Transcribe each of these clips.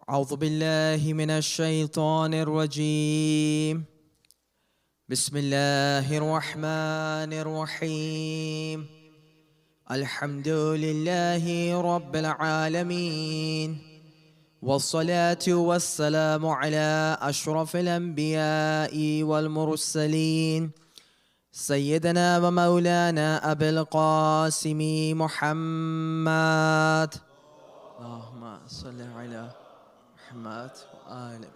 أعوذ بالله من الشيطان الرجيم. بسم الله الرحمن الرحيم. الحمد لله رب العالمين، والصلاة والسلام على أشرف الأنبياء والمرسلين، سيدنا ومولانا أبي القاسم محمد. اللهم صل على محمد وآل محمد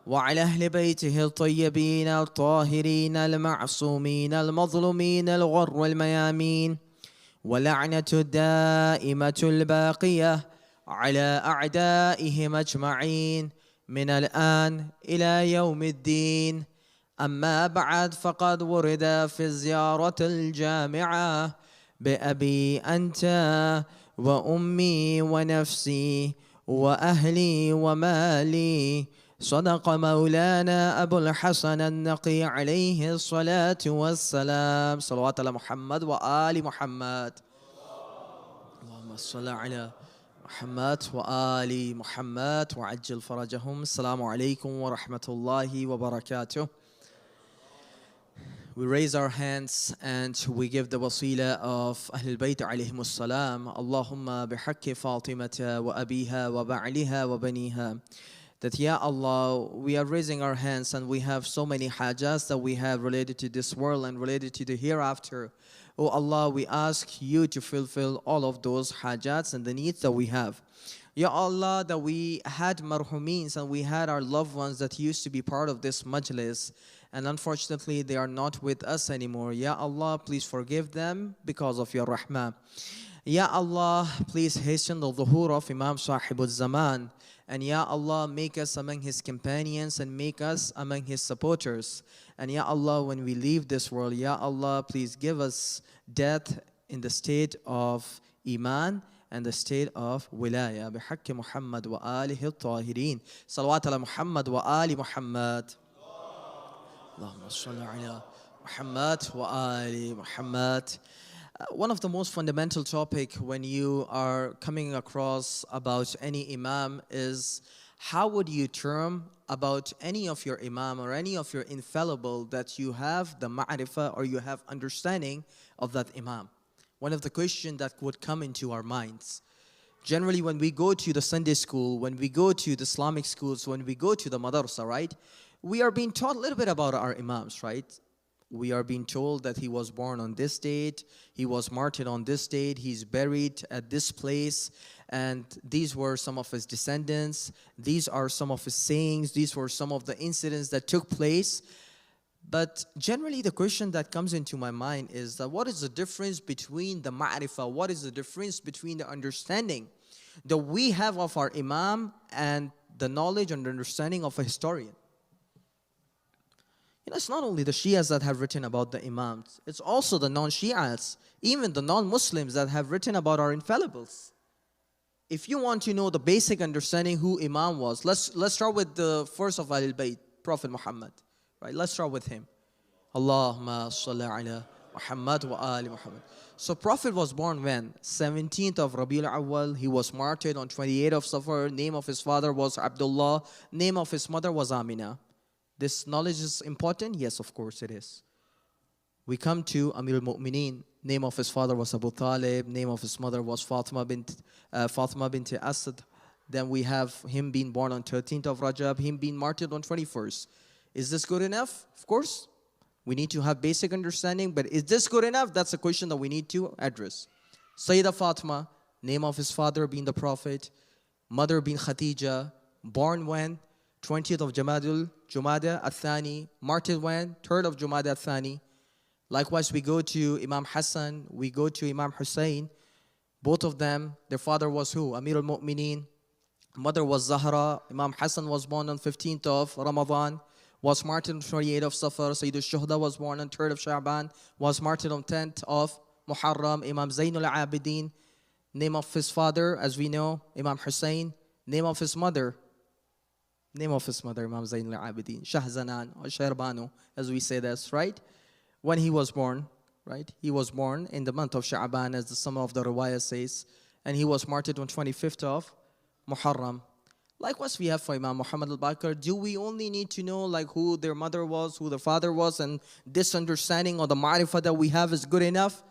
وعلى أهل بيته الطيبين الطاهرين المعصومين المظلومين الغر الميامين، ولعنة الدائمة الباقية على أعدائهم أجمعين من الآن إلى يوم الدين. أما بعد، فقد ورد في الزيارة الجامعة بأبي أنت وأمي ونفسي وأهلي ومالي، صدق مولانا أبو الحسن النقي عليه الصلاة والسلام. صلوات على محمد وآل محمد. اللهم صل على محمد وآل محمد وعجل فرجهم. السلام عليكم ورحمة الله وبركاته. We raise our hands and we give the wasila of Ahlul Bayt alayhimus salam. Allahumma bihaqqi Fatimata wa abiha wa ba'liha wa baniha. That, Ya Allah, we are raising our hands and we have so many hajats that we have related to this world and related to the hereafter. Oh Allah, we ask you to fulfill all of those hajats and the needs that we have. Ya Allah, that we had marhumeens and we had our loved ones that used to be part of this majlis, and unfortunately they are not with us anymore. Ya Allah, please forgive them because of your rahmah. Ya Allah, please hasten the dhuhur of Imam Sahibul Zaman. And Ya Allah, make us among his companions and make us among his supporters. And Ya Allah, when we leave this world, Ya Allah, please give us death in the state of Iman and the state of Wilaya. Bihaqqi Muhammad wa alihi al-tahirin. Salawat ala Muhammad wa ali Muhammad. Allahumma salli ala Muhammad wa ali Muhammad. One of the most fundamental topic when you are coming across about any imam is how would you term about any of your imam or any of your infallible that you have the ma'rifah or you have understanding of that imam. One of the questions that would come into our minds. Generally, when we go to the Sunday school, when we go to the Islamic schools, when we go to the madrasa, right? We are being taught a little bit about our imams, right? We are being told that he was born on this date, he was martyred on this date, he's buried at this place, and these were some of his descendants, these are some of his sayings, these were some of the incidents that took place. But generally the question that comes into my mind is that what is the difference between the ma'rifah, what is the difference between the understanding that we have of our imam and the knowledge and understanding of a historian? You know, it's not only the Shias that have written about the imams, it's also the non-Shias, even the non-Muslims that have written about our infallibles. If you want to know the basic understanding who Imam was, let's start with the first of Ahlul Bayt, Prophet Muhammad. Right, let's start with him. Allahumma salli ala Muhammad wa ali Muhammad. So Prophet was born when? 17th of Rabiul Awwal. He was martyred on 28th of Safar. Name of his father was Abdullah. Name of his mother was Amina. This knowledge is important? Yes, of course it is. We come to Amir al-Mu'mineen. Name of his father was Abu Talib. Name of his mother was Fatima bint Asad. Then we have him being born on 13th of Rajab, him being martyred on 21st. Is this good enough? Of course. We need to have basic understanding, but is this good enough? That's a question that we need to address. Sayyidah Fatima, name of his father being the Prophet, mother being Khadija, born when? 20th of Jumada al-Thani, martyred when? 3rd of Jumada al-Thani. Likewise, we go to Imam Hassan, we go to Imam Hussein. Both of them, their father was who? Amir al-Mu'mineen. Mother was Zahra. Imam Hassan was born on 15th of Ramadan, was martyred on 28th of Safar. Sayyid al-Shuhada was born on 3rd of Sha'ban, was martyred on 10th of Muharram. Imam Zainul Abidin, name of his father, as we know, Imam Hussein. Name of his mother, Imam Zainul Abidin, Shahzanan or Shairbanu, as we say this, right? When he was born, right? He was born in the month of Sha'ban, as the sum of the riwayah says, and he was martyred on 25th of Muharram. Likewise, we have for Imam Muhammad al-Baqir. Do we only need to know like who their mother was, who their father was, and this understanding or the ma'rifah that we have is good enough?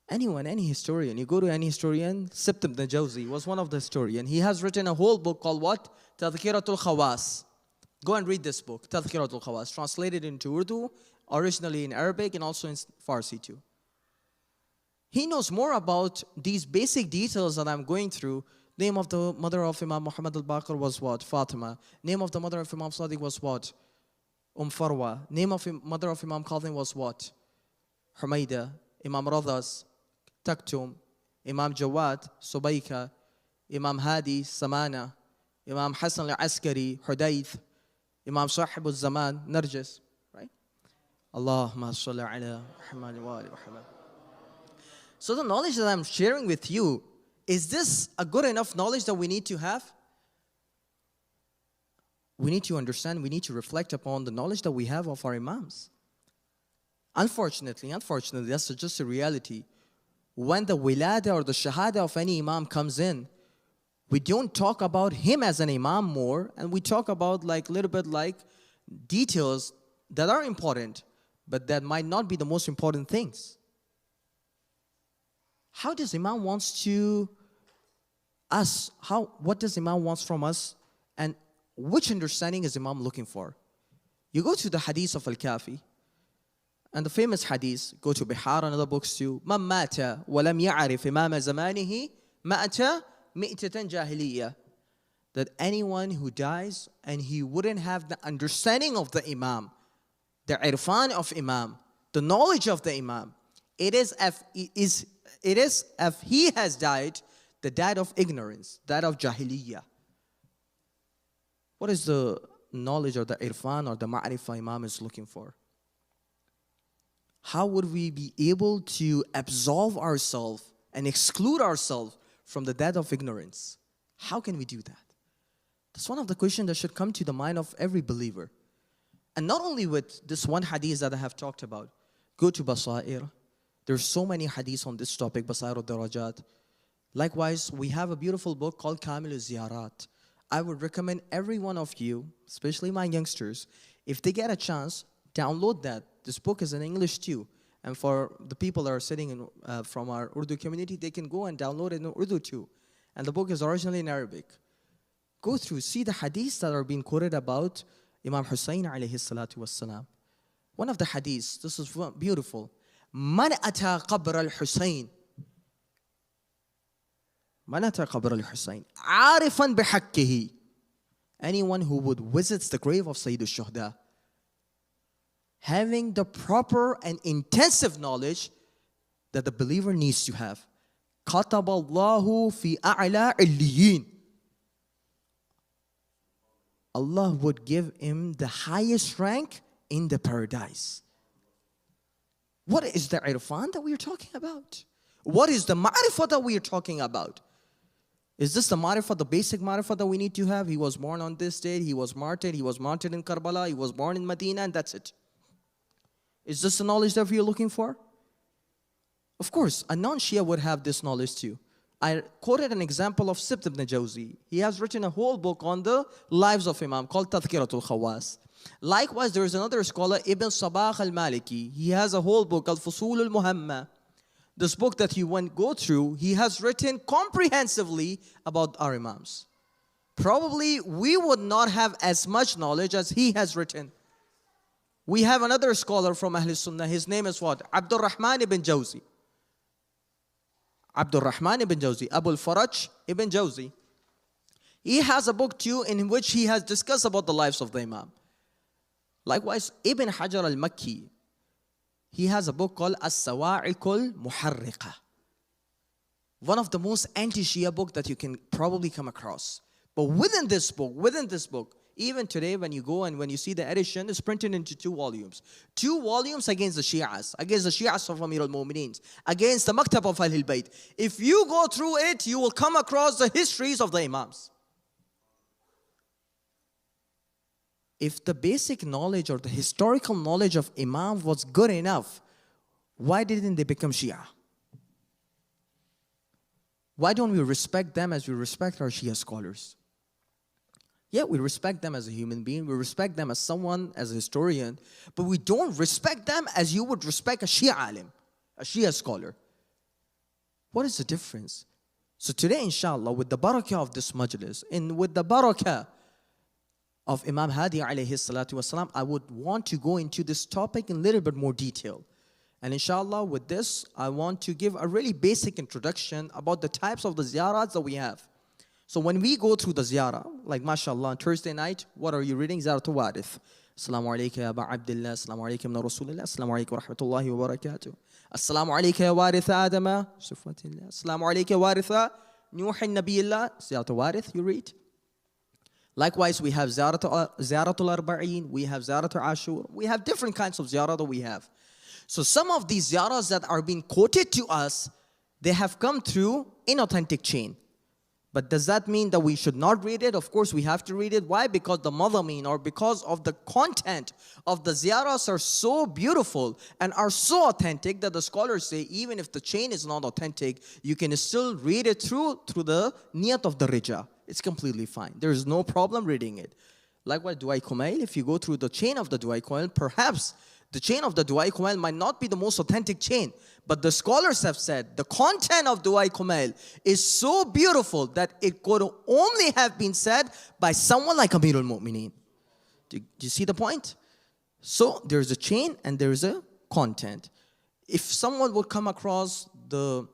Anyone, any historian, you go to any historian, Sibt ibn Jawzi was one of the historians. He has written a whole book called what? Tadhkiratul Khawas. Go and read this book, Tadhkiratul Khawas, translated into Urdu, originally in Arabic and also in Farsi too. He knows more about these basic details that I'm going through. Name of the mother of Imam Muhammad al-Baqir was what? Fatima. Name of the mother of Imam Sadiq was what? Farwa. Name of mother of Imam Qasim was what? Humayda. Imam Radhas, Taktum. Imam Jawad, Subayka. Imam Hadi, Samana. Imam Hassan al-Askari, Hudayth. Imam Sahib al-Zaman, Narjis. Right? Allahumma salli ala Muhammad wa ali Muhammad. So the knowledge that I'm sharing with you, is this a good enough knowledge that we need to have? We need to understand, we need to reflect upon the knowledge that we have of our Imams. Unfortunately, that's just a reality. When the wilada or the shahada of any Imam comes in, we don't talk about him as an Imam more, and we talk about like little bit like details that are important, but that might not be the most important things. How does Imam wants to us? What does Imam wants from us? And which understanding is Imam looking for? You go to the hadith of Al-Kafi, and the famous hadith, go to Bihar and other books too. Man mata wa lam ya'rif imam zamanihi mata mi'tatan jahiliyyah. That anyone who dies and he wouldn't have the understanding of the Imam, the irfan of Imam, the knowledge of the Imam, it is if he has died, the death of ignorance, that of jahiliyyah. What is the knowledge or the irfan or the ma'rifah Imam is looking for? How would we be able to absolve ourselves and exclude ourselves from the death of ignorance? How can we do that? That's one of the questions that should come to the mind of every believer. And not only with this one hadith that I have talked about. Go to Basair. There's so many hadiths on this topic, Basair al-Darajat. Likewise, we have a beautiful book called Kamil al-Ziyarat. I would recommend every one of you, especially my youngsters, if they get a chance, download that. This book is in English too. And for the people that are sitting in, from our Urdu community, they can go and download it in Urdu too. And the book is originally in Arabic. Go through, see the hadiths that are being quoted about Imam Hussein alayhi salatu wassalam. One of the hadiths, this is beautiful. Man ata qabr al-Hussein. Man ata qabr al-Hussein. Arifan bihakkihi. Anyone who would visit the grave of Sayyid al-Shuhada, having the proper and intensive knowledge that the believer needs to have. كَتَبَ اللَّهُ فِي أَعْلَى عِلِّيِّينَ. Allah would give him the highest rank in the paradise. What is the irfan that we are talking about? What is the ma'rifah that we are talking about? Is this the ma'rifah, the basic ma'rifah that we need to have? He was born on this date, he was martyred in Karbala, he was born in Medina, and that's it. Is this the knowledge that we are looking for? Of course, a non-Shia would have this knowledge too. I quoted an example of Sibt ibn Jawzi. He has written a whole book on the lives of Imam called Tadhkiratul Khawas. Likewise, there is another scholar, Ibn Sabah al-Maliki. He has a whole book, Al-Fusul al-Muhamma. This book that you go through, he has written comprehensively about our Imams. Probably we would not have as much knowledge as he has written. We have another scholar from Ahl Sunnah. His name is what? Abdul Rahman ibn Jawzi. Abdul Rahman ibn Jawzi. Abul Faraj ibn Jawzi. He has a book too in which he has discussed about the lives of the Imam. Likewise, Ibn Hajar al-Makki. He has a book called As-Sawa'iq al-Muharriqa. One of the most anti-Shia book that you can probably come across. But within this book, even today when you go and when you see the edition, it's printed into 2 volumes. 2 volumes against the Shi'as of Amir al-Mu'mineen, against the Maktab of Ahlul Bayt. If you go through it, you will come across the histories of the Imams. If the basic knowledge or the historical knowledge of Imam was good enough, why didn't they become Shia? Why don't we respect them as we respect our Shia scholars? Yeah, we respect them as a human being. We respect them as someone, as a historian. But we don't respect them as you would respect a Shia alim, a Shia scholar. What is the difference? So today, inshallah, with the barakah of this majlis, and with the barakah of Imam Hadi alayhi salatu wasalam, I would want to go into this topic in a little bit more detail. And inshallah, with this, I want to give a really basic introduction about the types of the ziyarats that we have. So when we go through the ziyarah, like mashallah, on Thursday night, what are you reading? Ziyaratul Warith. Assalamu alaikum ya Aba Abdullah, assalamu alaikum ya Rasulullah, assalamu alaikum wa rahmatullahi wa barakatuh. Assalamu alaikum ya Waritha Adama, sifatillah. Assalamu alaikum ya Waritha Nuhin Nabiyillah, Ziyaratul Warith, you read. Likewise, we have Ziyaratul Arba'een, we have Ziyaratul Ashur, we have different kinds of ziyarah that we have. So some of these ziyarahs that are being quoted to us, they have come through inauthentic chain. But does that mean that we should not read it? Of course, we have to read it. Why? Because the madhamin, or because of the content of the ziyarahs are so beautiful and are so authentic that the scholars say even if the chain is not authentic, you can still read it through the niyat of the rija. It's completely fine. There is no problem reading it. Likewise, Du'ai Kumail, if you go through the chain of the Du'ai Kumail, perhaps the chain of the Du'ai Kumail might not be the most authentic chain. But the scholars have said the content of Du'ai Kumail is so beautiful that it could only have been said by someone like Amirul Mu'mineen. Do you see the point? So there's a chain and there's a content. If someone would come across the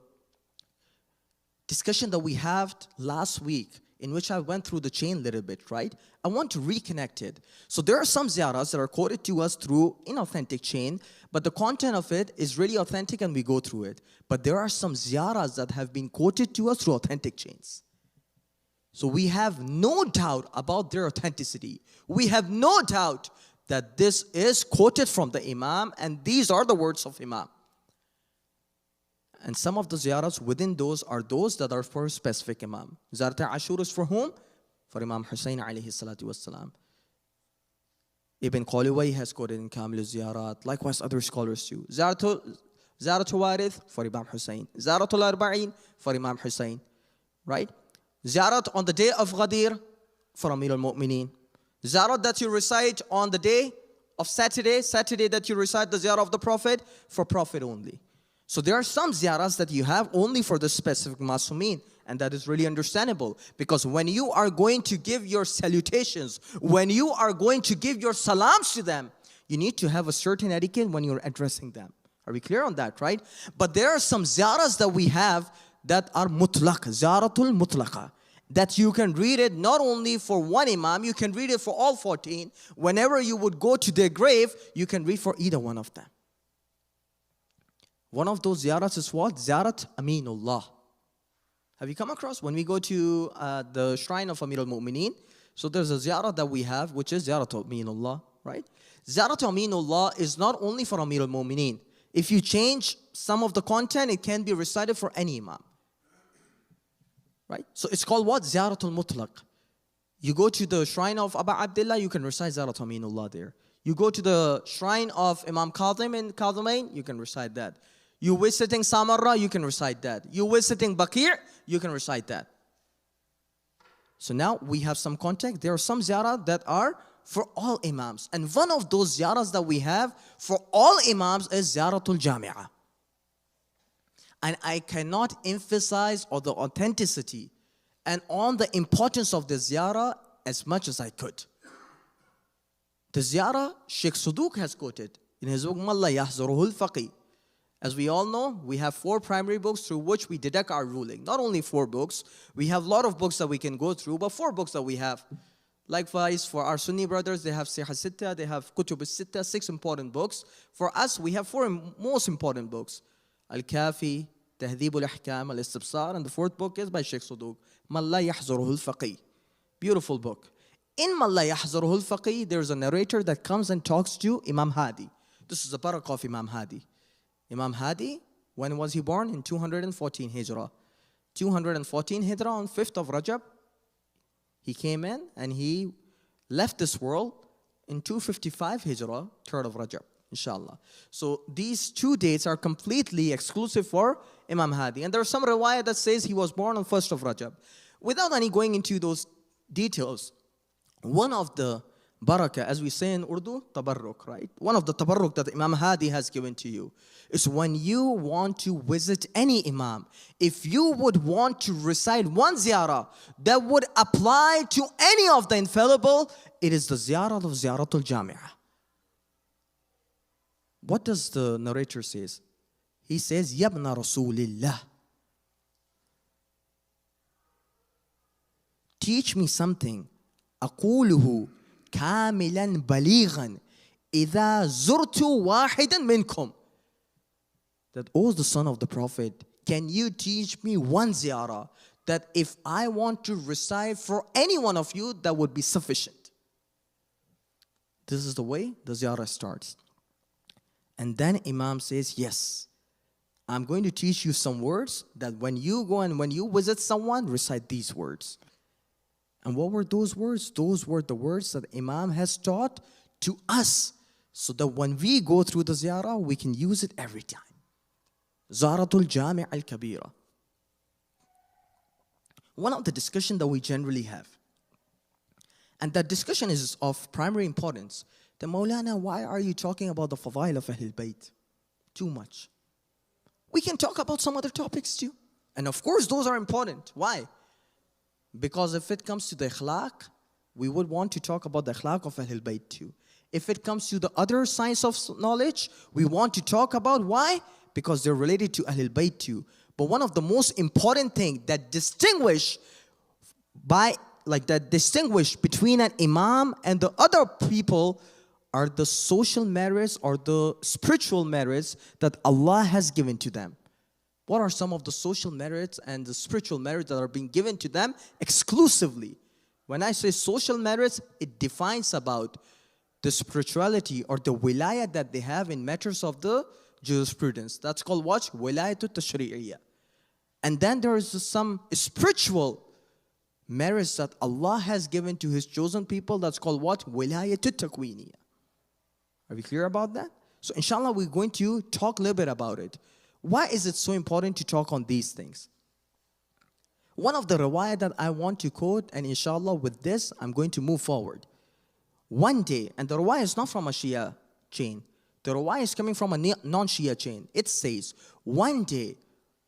discussion that we had last week, in which I went through the chain a little bit, right? I want to reconnect it. So there are some ziyarahs that are quoted to us through inauthentic chain, but the content of it is really authentic and we go through it. But there are some ziyarahs that have been quoted to us through authentic chains. So we have no doubt about their authenticity. We have no doubt that this is quoted from the Imam and these are the words of Imam. And some of the ziyarahs within those are those that are for a specific Imam. Ziyarat Ashur is for whom? For Imam Hussein alayhi salatu wassalam. Ibn Qaliway has quoted in Kamil Ziyarat. Likewise, other scholars too. Ziyaratul Warith for Imam Hussein. Ziyaratul Arba'een for Imam Hussein. Right? Ziyarat on the day of Ghadir for Amir al-Mu'mineen. Ziyarat that you recite on the day of Saturday that you recite the ziyarah of the Prophet, for Prophet only. So there are some ziyarahs that you have only for the specific Masumeen. And that is really understandable. Because when you are going to give your salutations, when you are going to give your salams to them, you need to have a certain etiquette when you're addressing them. Are we clear on that, right? But there are some ziyarahs that we have that are mutlaq, ziyaratul mutlaqa. That you can read it not only for one Imam, you can read it for all 14. Whenever you would go to their grave, you can read for either one of them. One of those ziyarats is what? Ziyarat Aminullah. Have you come across when we go to the shrine of Amir al-Mu'mineen? So there's a ziyarat that we have, which is Ziyarat Aminullah, right? Ziyarat Aminullah is not only for Amir al-Mu'mineen. If you change some of the content, it can be recited for any Imam. Right? So it's called what? Ziyaratul Mutlaq. You go to the shrine of Aba Abdullah, you can recite Ziyarat Aminullah there. You go to the shrine of Imam Kazim in Kazimain, you can recite that. You visiting Samarra, you can recite that. You visiting Baqi', you can recite that. So now we have some context. There are some ziyarah that are for all Imams. And one of those ziyarahs that we have for all Imams is Ziyaratul Jami'ah. And I cannot emphasize on the authenticity and on the importance of the ziyarah as much as I could. The ziyarah, Sheikh Suduq has quoted in his book, Malla Yahzuruhul Faqih. As we all know, we have 4 primary books through which we deduct our ruling. Not only 4 books, we have a lot of books that we can go through, but 4 books that we have. Likewise, for our Sunni brothers, they have Sihah Sitta, they have Kutub Sitta, 6 important books. For us, we have 4 most important books. Al-Kafi, Tahdhib al-Ahkam, Al-Istibsar, and the 4th book is by Sheikh Suduq, Malla Yahzuruhul Faqih. Beautiful book. In Malla Yahzuruhul Faqih, there's a narrator that comes and talks to Imam Hadi. This is the barakah of Imam Hadi. Imam Hadi, when was he born? In 214 Hijrah. 214 Hijrah on 5th of Rajab. He came in and he left this world in 255 Hijrah, 3rd of Rajab, inshallah. So these 2 dates are completely exclusive for Imam Hadi. And there's some riwayah that says he was born on 1st of Rajab. Without any going into those details, One of the barakah, as we say in Urdu, tabarruk, right? One of the tabarruk that Imam Hadi has given to you is when you want to visit any Imam, if you would want to recite one ziyarah that would apply to any of the infallible, it is the ziyarah of Ziyaratul Jami'ah. What does the narrator say? He says, Yabna Rasulillah. Teach me something. أقوله كاملا بليغا إذا زرت واحدا منكم. That, oh, the son of the Prophet, can you teach me one ziyarah that if I want to recite for any one of you, that would be sufficient. This is the way the ziyarah starts. And then Imam says, yes, I'm going to teach you some words that when you go and when you visit someone, recite these words. And what were those words? Those were the words that Imam has taught to us, so that when we go through the ziyarah, we can use it every time. Zaratul Jami' al-Kabira. One of the discussion that we generally have, and that discussion is of primary importance, the Maulana, why are you talking about the fadail of Ahlul Bayt too much? We can talk about some other topics too. And of course, those are important. Why? Because if it comes to the akhlaq, we would want to talk about the akhlaq of Ahlul Bayt too. If it comes to the other science of knowledge, we want to talk about why? Because they're related to Ahlul Bayt too. But one of the most important things that distinguish between an Imam and the other people are the social merits or the spiritual merits that Allah has given to them. What are some of the social merits and the spiritual merits that are being given to them exclusively? When I say social merits, it defines about the spirituality or the wilayah that they have in matters of the jurisprudence. That's called what? Wilayatul Tashri'iyya. And then there is some spiritual merits that Allah has given to His chosen people. That's called what? Wilayatul Takwiniyya. Are we clear about that? So inshallah, we're going to talk a little bit about it. Why is it so important to talk on these things? One of the riwayah that I want to quote, and inshallah with this, I'm going to move forward. One day, and the riwayah is not from a Shia chain. The riwayah is coming from a non-Shia chain. It says, one day,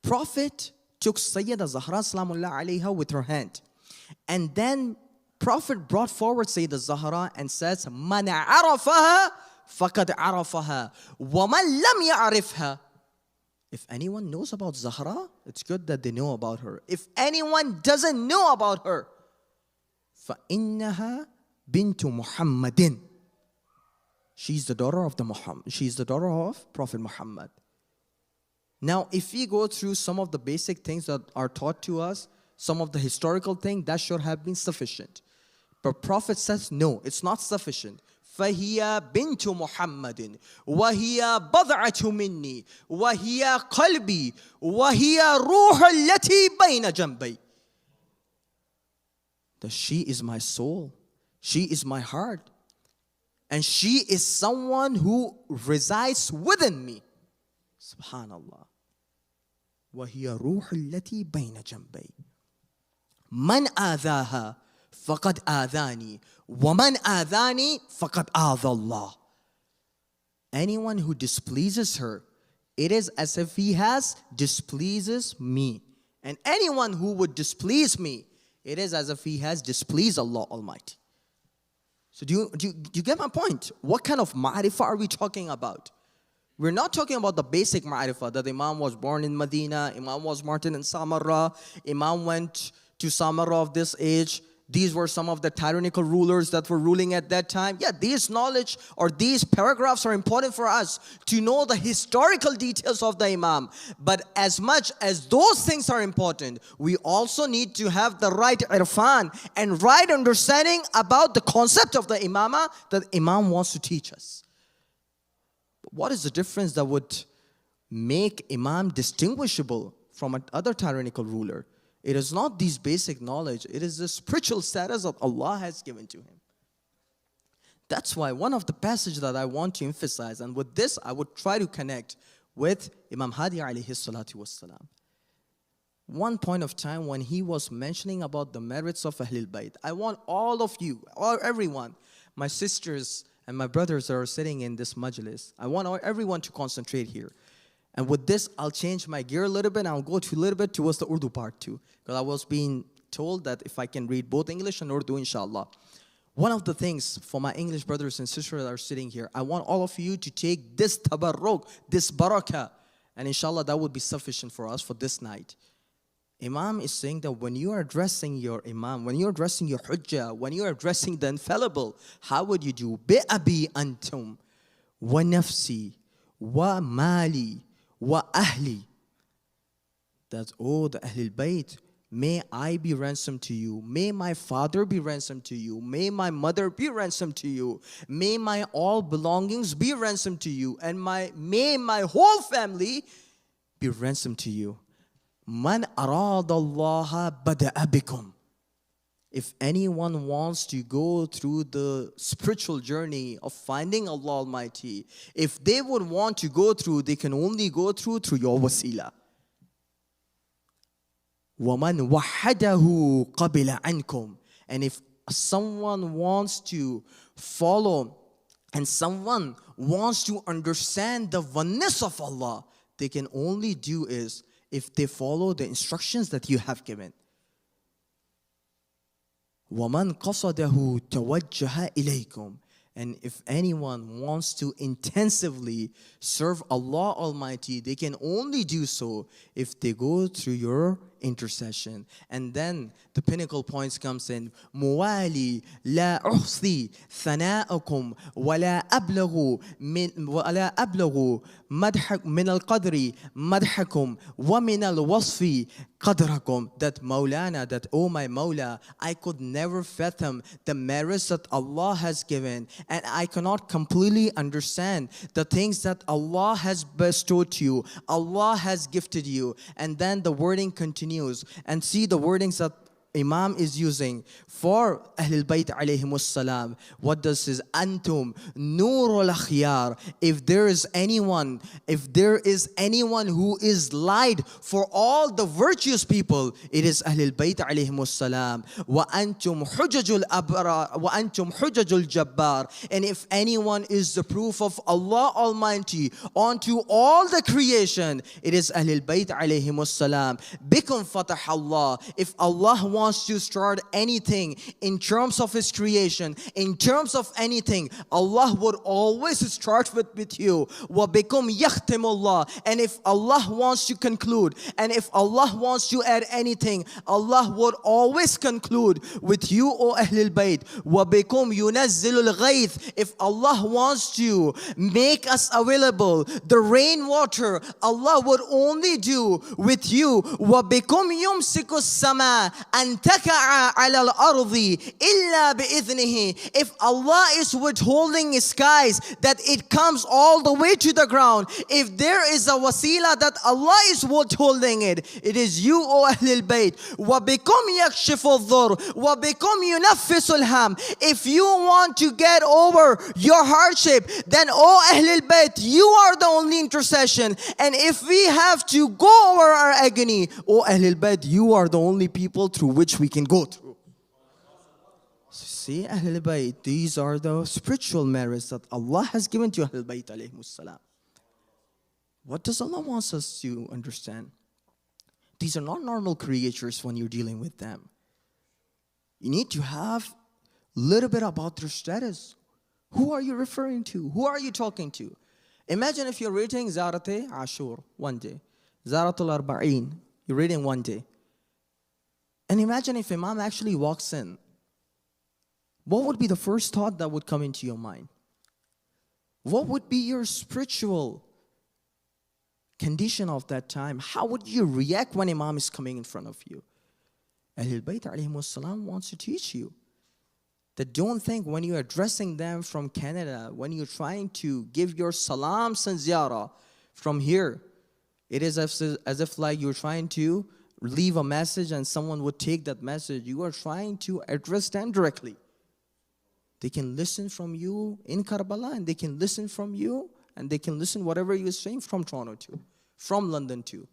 Prophet took Sayyida Zahra Salamullah alayha with her hand. And then Prophet brought forward Sayyida Zahra and says, Man arafaha faqad arafaha wa man lam ya'rifha. If anyone knows about Zahra, it's good that they know about her. If anyone doesn't know about her, فَإِنَّهَا بِنْتُ مُحَمَّدٍ. She's the daughter of Prophet Muhammad. Now, if we go through some of the basic things that are taught to us, some of the historical things, that should have been sufficient. But Prophet says, no, it's not sufficient. فهي بنت محمد وهي بضعة مني وهي قلبي وهي روح التي بين جنبي. That she is my soul, she is my heart, and she is someone who resides within me. Subhanallah. وهي روح التي بين جنبي. من آذاها فقد آذاني وَمَنْ آذَانِي فَقَدْ آذَى اللَّهِ. Anyone who displeases her, it is as if he has displeases me. And anyone who would displease me, it is as if he has displeased Allah Almighty. So do you get my point? What kind of ma'rifah are we talking about? We're not talking about the basic ma'rifah, that Imam was born in Medina, Imam was martyred in Samarra, Imam went to Samarra of this age. These were some of the tyrannical rulers that were ruling at that time. Yeah, these knowledge or these paragraphs are important for us to know the historical details of the Imam. But as much as those things are important, we also need to have the right irfan and right understanding about the concept of the imamah that Imam wants to teach us. What is the difference that would make Imam distinguishable from another tyrannical ruler? It is not these basic knowledge. It is the spiritual status that Allah has given to him. That's why one of the passages that I want to emphasize, and with this I would try to connect with Imam Hadi alayhi salatu wassalam. one point of time when he was mentioning about the merits of Ahlul Bayt. I want all of you, or everyone, my sisters and my brothers that are sitting in this majlis, I want everyone to concentrate here. And with this, I'll change my gear a little bit and I'll go to a little bit towards the Urdu part too. Because I was being told that if I can read both English and Urdu, inshallah. One of the things for my English brothers and sisters that are sitting here, I want all of you to take this tabarruk, this barakah, and inshallah that would be sufficient for us for this night. Imam is saying that when you are addressing your Imam, when you're addressing your Hujjah, when you're addressing the infallible, how would you do? Bi-abi antum, wa nafsi, wa mali, wa ahli. That, oh, the Ahlul Bayt, may I be ransom to you. May my father be ransom to you. May my mother be ransom to you. May my all belongings be ransom to you. And may my whole family be ransom to you. Man arada Allah bada'a bikum. If anyone wants to go through the spiritual journey of finding Allah Almighty, if they would want to go through, they can only go through your wasila. وَمَنْ وَحَدَهُ قَبِلَ عَنْكُمْ. And if someone wants to follow and someone wants to understand the oneness of Allah, they can only do is if they follow the instructions that you have given. وَمَنْ قَصَدَهُ تَوَجَّهَ إِلَيْكُمْ. And if anyone wants to intensively serve Allah Almighty, they can only do so if they go through your intercession. And then the pinnacle points comes in. موالي لا أحصي ثناءكم ولا أبلغ مدحك من القدر مدحكم ومن الوصف قدركم. That Maulana, that oh my Mawla, I could never fathom the merits that Allah has given, and I cannot completely understand the things that Allah has bestowed to you, Allah has gifted you. And then the wording continues, and see the wordings that Imam is using for Ahlul Bayt alayhimus salam. What does his Antum Nurul Akhyar? If there is anyone who is light for all the virtuous people, it is Ahlul Bayt alayhimus salam. Wa antum hujajul abrar, wa antum hujajul jabbar. And if anyone is the proof of Allah Almighty onto all the creation, it is Ahlul Bayt alayhimus salam. Bikum fatah Allah. If Allah wants to start anything in terms of His creation, in terms of anything, Allah would always start with you. وَبِكُمْ يَخْتِمُ اللَّهِ. And if Allah wants to conclude, and if Allah wants to add anything, Allah would always conclude with you, O Ahlul Bayt. وَبِكُمْ يُنَزِّلُ الْغَيْثِ. If Allah wants to make us available the rainwater, Allah would only do with you. وَبِكُمْ يُمْسِكُ السَّمَاءَ أَن تَكَعَ عَلَى الْأَرْضِ إِلَّا بِإِذْنِهِ. If Allah is withholding skies, that it comes all the way to the ground. If there is a wasila that Allah is withholding it, it is you, O Ahlul Bayt. وَبِكُمْ يَكْشِفُ الضُّرِّ وَبِكُمْ يُنَفِّسُ الْهَمَّ. If you want to get over your hardship, then O Ahlul Bayt, you are the only intercession. And if we have to go over our agony, O Ahlul Bayt, you are the only people through which we can go through. See, Ahlul Bayt, these are the spiritual merits that Allah has given to Ahlul Bayt alayhimus salam. What does Allah want us to understand? These are not normal creatures when you're dealing with them. You need to have a little bit about their status. Who are you referring to? Who are you talking to? Imagine if you're reading Zarat Ashur one day, Zaratul Arba'in, you're reading one day. And imagine if Imam actually walks in. What would be the first thought that would come into your mind? What would be your spiritual condition of that time? How would you react when Imam is coming in front of you? Ahlul Bayt alayhimus salam wants to teach you that don't think when you're addressing them from Canada, when you're trying to give your salams and ziyarah from here, it is as if like you're trying to leave a message and someone would take that message. You are trying to address them directly. They can listen from you in Karbala, and they can listen from you, and they can listen whatever you're saying from Toronto too, from London too.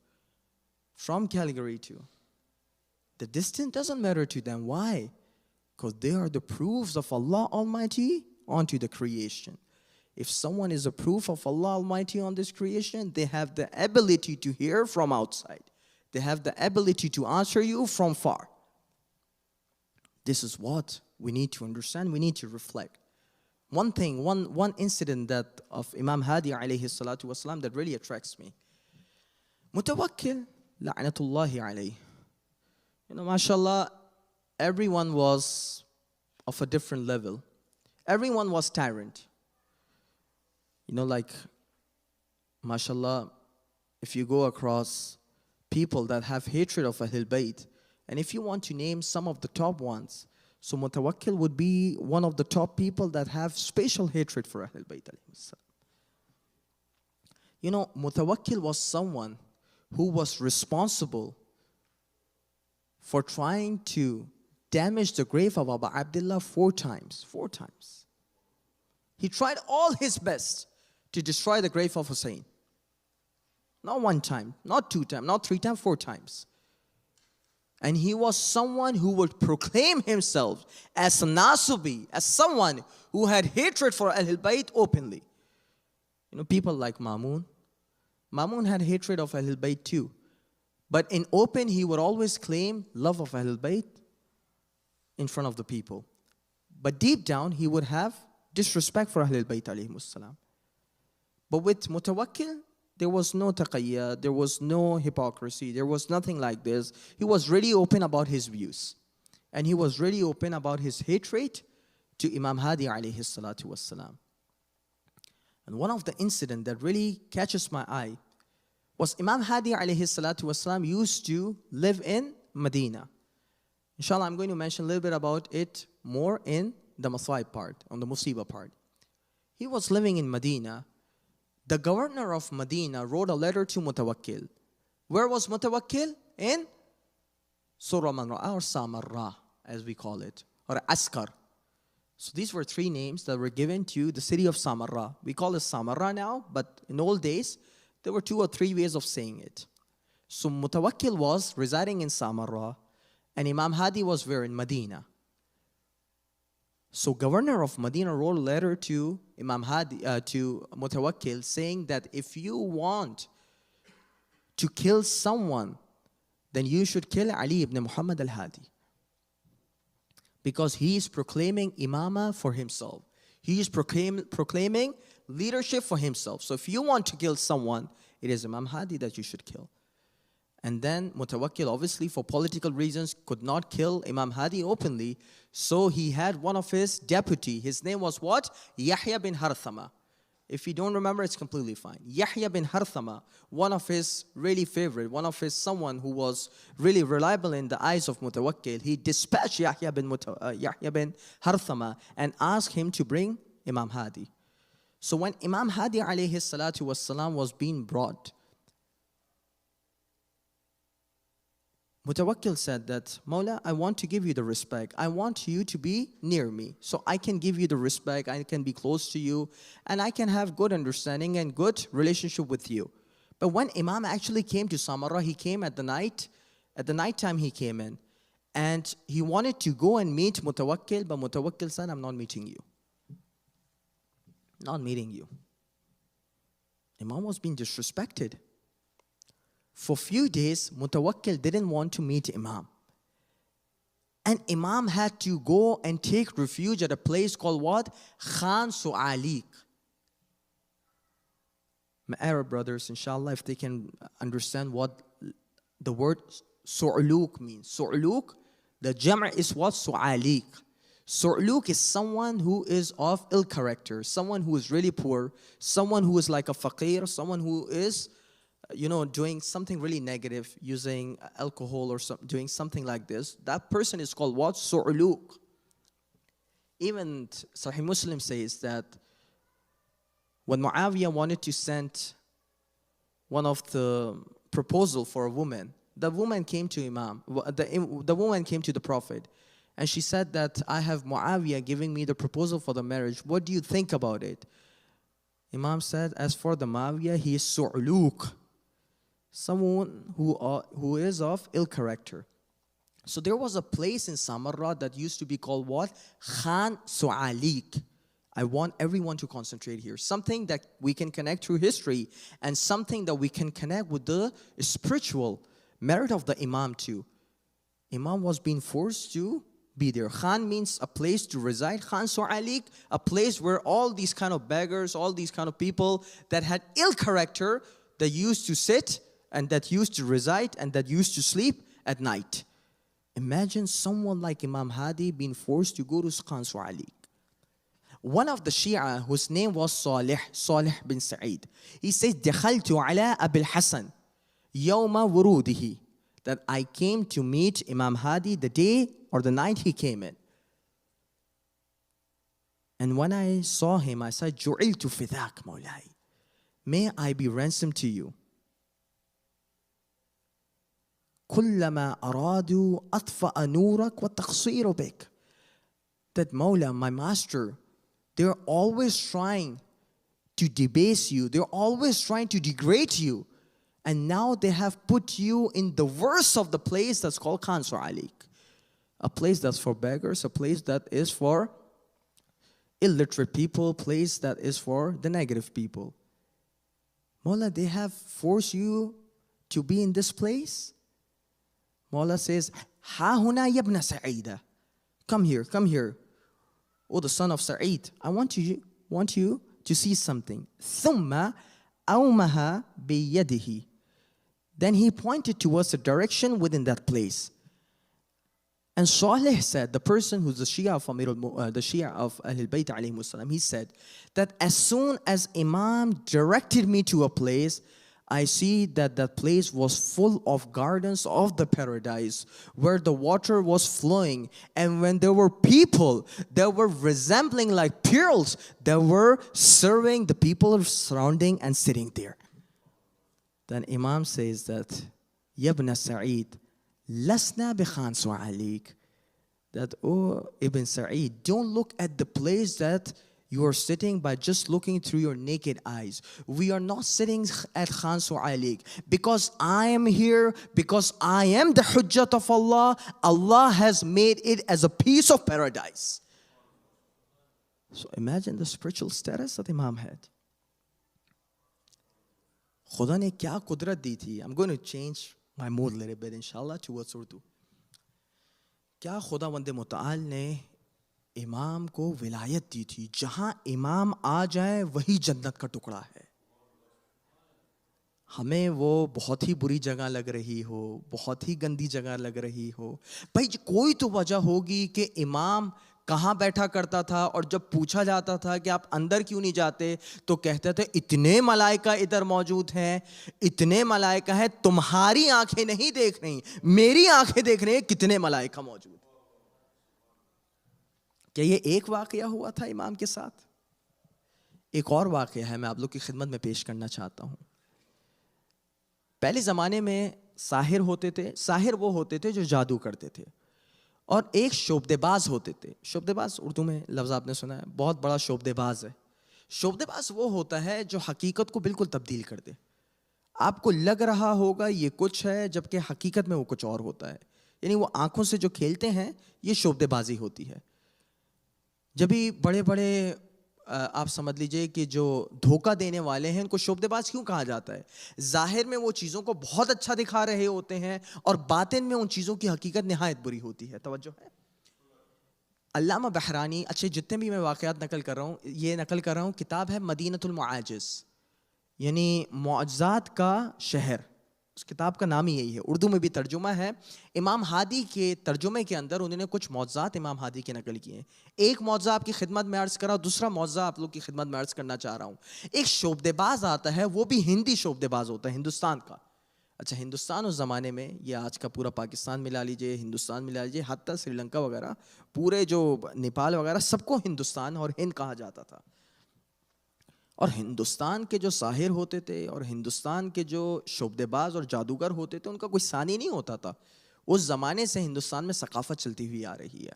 from Calgary to. The distance doesn't matter to them. Why? Because they are the proofs of Allah Almighty onto the creation. If someone is a proof of Allah Almighty on this creation, they have the ability to hear from outside. They have the ability to answer you from far. This is what we need to understand. We need to reflect. One thing, one incident that of Imam Hadi alayhi salatu wasalam that really attracts me. Mutawakkil, la'natullahi alayhi. Mashallah, everyone was of a different level. Everyone was tyrant. Mashallah, if you go across people that have hatred of Ahlul Bayt, and if you want to name some of the top ones, so Mutawakkil would be one of the top people that have special hatred for Ahlul Bayt. Mutawakkil was someone who was responsible for trying to damage the grave of Abu Abdullah 4 times. 4 times. He tried all his best to destroy the grave of Hussein. Not 1 time, not 2 times, not 3 times, 4 times. And he was someone who would proclaim himself as a Nasubi, as someone who had hatred for Ahlul Bayt openly. People like Mamun. Mamun had hatred of Ahlul Bayt too. But in open, he would always claim love of Ahlul Bayt in front of the people. But deep down, he would have disrespect for Ahlul Bayt alayhimus salam. But with Mutawakkil, there was no taqiyya, there was no hypocrisy, there was nothing like this. He was really open about his views. And he was really open about his hatred to Imam Hadi alayhi salatu wassalam. And one of the incidents that really catches my eye was Imam Hadi alayhi salatu wassalam used to live in Medina. Inshallah, I'm going to mention a little bit about it more in the Masaib part, on the Musibah part. He was living in Medina. The governor of Medina wrote a letter to Mutawakkil. Where was Mutawakkil? In Surah Manra or Samarra, as we call it, or Askar. So these were 3 names that were given to the city of Samarra. We call it Samarra now, but in old days, there were 2 or 3 ways of saying it. So Mutawakkil was residing in Samarra, and Imam Hadi was where? In Medina. So governor of Medina wrote a letter to Imam Hadi, to Mutawakkil, saying that if you want to kill someone, then you should kill Ali ibn Muhammad Al-Hadi. Because he is proclaiming imama for himself. He is proclaiming leadership for himself. So if you want to kill someone, it is Imam Hadi that you should kill. And then Mutawakkil, obviously for political reasons, could not kill Imam Hadi openly. So he had one of his deputy. His name was what? Yahya bin Harthama. If you don't remember, it's completely fine. Yahya bin Harthama, one of his really favorite, someone who was really reliable in the eyes of Mutawakkil, he dispatched Yahya bin Harthama and asked him to bring Imam Hadi. So when Imam Hadi alayhi salatu wassalam was being brought, Mutawakkil said that, Mawla, I want to give you the respect. I want you to be near me. So I can give you the respect, I can be close to you, and I can have good understanding and good relationship with you. But when Imam actually came to Samarra, he came at the night. At the night time he came in. And he wanted to go and meet Mutawakkil, but Mutawakkil said, I'm not meeting you. Not meeting you. Imam was being disrespected. For few days, Mutawakkil didn't want to meet Imam. And Imam had to go and take refuge at a place called what? Khan Su'alik. My Arab brothers, inshallah, if they can understand what the word Su'luk means. Su'luk, the Jama' is what? Su'alik. Su'luk is someone who is of ill character, someone who is really poor, someone who is like a faqir, someone who is doing something really negative, using alcohol or doing something like this. That person is called what? Su'luk. Even Sahih Muslim says that when Muawiyah wanted to send one of the proposal for a woman, the woman came to Imam, the woman came to the Prophet, and she said that I have Muawiyah giving me the proposal for the marriage. What do you think about it? Imam said, as for the Muawiyah, he is Su'luk. someone who is of ill character. So there was a place in Samarra that used to be called what? Khan Su'alik. I want everyone to concentrate here. Something that we can connect through history and something that we can connect with the spiritual merit of the Imam too. Imam was being forced to be there. Khan means a place to reside. Khan Su'alik, a place where all these kind of beggars, all these kind of people that had ill character, that used to sit and that used to reside and that used to sleep at night. Imagine someone like Imam Hadi being forced to go to Khan Su'alik. One of the Shia, whose name was Salih bin Sa'id, he says, دخلت على أبي الحسن يوم وروده, that I came to meet Imam Hadi the day or the night he came in. And when I saw him, I said, جعلت فداك مولاي, may I be ransomed to you. كلما أرادوا أطفأ نورك وتقصير بك. That Mawla, my master, they're always trying to debase you. They're always trying to degrade you. And now they have put you in the worst of the place that's called Khan Su'alik. A place that's for beggars, a place that is for illiterate people, a place that is for the negative people. Mawla, they have forced you to be in this place. Mawla says, Ha huna yabna Sa'ida. Come here, come here. Oh, the son of Sa'id, I want you to see something. ثُمَّ أَوْمَهَا بِيَدِهِ. Then he pointed towards the direction within that place. And Salih said, the person who's the Shia of Ahl-Bayt alayhimus salam, he said that as soon as Imam directed me to a place, I see that that place was full of gardens of the paradise where the water was flowing. And when there were people that were resembling like pearls that were serving the people surrounding and sitting there. Then Imam says that, Yabna Sa'id, lasna bi Khan Su'alik. That, oh, Ibn Sa'id, don't look at the place that you are sitting by just looking through your naked eyes. We are not sitting at Khan Su'alik because I am here, because I am the Hujjat of Allah. Allah has made it as a piece of paradise. So imagine the spiritual status that Imam had. Khuda ne kya qudrat di thi? I'm going to change my mood a little bit, inshallah, towards Urdu. Kya Khudawand Muta'al ne इमाम को विलायत दी थी, जहां इमाम आ जाए वही जन्नत का टुकड़ा है. हमें वो बहुत ही बुरी जगह लग रही हो, बहुत ही गंदी जगह लग रही हो, भाई कोई तो वजह होगी कि इमाम कहाँ बैठा करता था. और जब पूछा जाता था कि आप अंदर क्यों नहीं जाते, तो कहते थे इतने मलाइका इधर मौजूद हैं, इतने मलाइका हैं, तुम्हारी आंखें नहीं देख रही, मेरी आंखें देख रही हैं कितने मलाइका मौजूद. क्या ये एक वाकया हुआ था इमाम के साथ? एक और वाकया है, मैं आप लोग की खिदमत में पेश करना चाहता हूँ. पहले ज़माने में साहिर होते थे. साहिर वो होते थे जो जादू करते थे, और एक शोबदेबाज होते थे. शोबदेबाज उर्दू में लफ्ज़ आपने सुना है, बहुत बड़ा शोबदेबाज है. शोबदेबाज वो होता है जो हकीकत को बिल्कुल तब्दील कर दे. आपको लग रहा होगा ये कुछ है, जबकि हकीकत में वो कुछ और होता है. यानी वो आँखों से जो खेलते हैं, ये शोबदेबाजी होती है. जब भी बड़े बड़े आप समझ लीजिए कि जो धोखा देने वाले हैं, उनको शोबदेबाज क्यों कहा जाता है? जाहिर में वो चीज़ों को बहुत अच्छा दिखा रहे होते हैं और बातिन में उन चीज़ों की हकीकत निहायत बुरी होती है. तवज्जो है. अल्लामा बहरानी, अच्छे जितने भी मैं वाक़यात नकल कर रहा हूँ, ये नकल कर रहा हूँ, किताब है मदीनतुल मुआजिज़, यानी मुआजिज़ात का शहर. उस किताब का नाम ही यही है, उर्दू में भी तर्जुमा है. इमाम हादी के तर्जुमे के अंदर उन्होंने कुछ मौज़ात इमाम हादी के नकल किए हैं. एक मौज़ा आपकी खिदमत में अर्ज़ करा, दूसरा मौज़ा आप लोग की खिदमत में अर्ज़ करना चाह रहा हूँ. एक शोबदेबाज आता है, वो भी हिंदी शोबदेबाज होता है, हिंदुस्तान का. अच्छा, हिंदुस्तान उस ज़माने में, ये आज का पूरा पाकिस्तान मिला लीजिए, हिंदुस्तान मिला लीजिए, हत्ता श्रीलंका वगैरह, पूरे जो नेपाल वगैरह, सबको हिंदुस्तान और हिंद कहा जाता था. और हिंदुस्तान के जो साहिर होते थे और हिंदुस्तान के जो शोबदेबाज और जादूगर होते थे, उनका कोई सानी नहीं होता था. उस ज़माने से हिंदुस्तान में सकाफ़त चलती हुई आ रही है.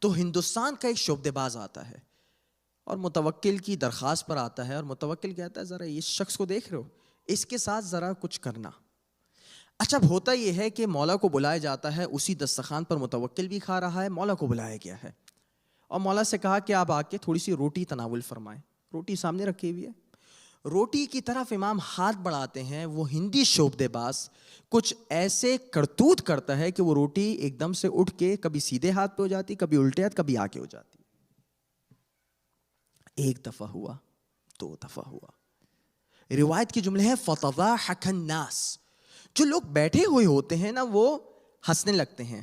तो हिंदुस्तान का एक शोबदेबाज आता है और मुतवक्किल की दरख्वास्त पर आता है, और मुतवक्किल कहता है ज़रा इस शख्स को देख रहे हो, इसके साथ ज़रा कुछ करना. اچھا ہوتا یہ ہے کہ مولا کو بلایا جاتا ہے, اسی دسترخوان پر متوکل بھی کھا رہا ہے, مولا کو بلایا گیا ہے اور مولا سے کہا کہ آپ آ کے تھوڑی سی روٹی تناول فرمائیں. روٹی سامنے رکھی ہوئی ہے, روٹی کی طرف امام ہاتھ بڑھاتے ہیں, وہ ہندی شعبدے باز کچھ ایسے کرتوت کرتا ہے کہ وہ روٹی ایک دم سے اٹھ کے کبھی سیدھے ہاتھ پہ ہو جاتی, کبھی الٹے ہاتھ, کبھی آگے ہو جاتی. ایک دفعہ ہوا, 2 دفعہ ہوا. روایت کی جملے ہے فَتَضَاحَكَ النَّاسِ, جو لوگ بیٹھے ہوئے ہوتے ہیں نا وہ ہنسنے لگتے ہیں.